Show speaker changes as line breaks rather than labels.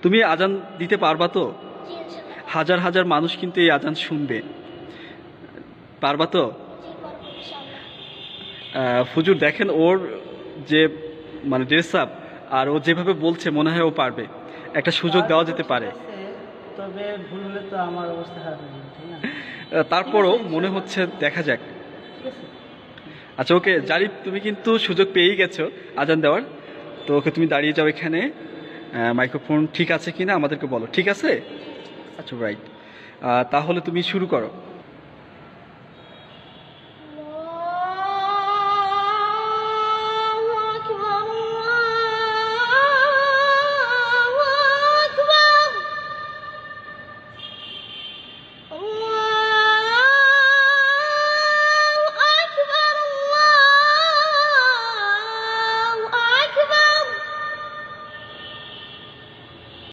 তুমি আজান দিতে পারবা তো?
জি ইনশাআল্লাহ।
হাজার হাজার মানুষ কিন্তু এই আজান শুনবে, পারবা তো?
জি পারবো ইনশাআল্লাহ।
ফুজুর দেখেন ওর যে মানে ড্রেস আপ আর ও যেভাবে বলছে মনে হয় ও পারবে, একটা সুযোগ দেওয়া যেতে পারে।
তবে ভুল হলে তো আমার অবস্থা খারাপ হয়ে যাবে, ঠিক না?
তারপরও
ঠিক আছে,
মনে হচ্ছে দেখা যাক।
ঠিক আছে।
আচ্ছা ওকে জারিফ, তুমি কিন্তু সুযোগ পেয়েই গেছো আজান দেওয়ার, তো ওকে তুমি দাঁড়িয়ে যাও এখানে। মাইক্রোফোন ঠিক আছে কিনা আমাদেরকে বলো, ঠিক আছে? আচ্ছা রাইট, তাহলে তুমি শুরু করো।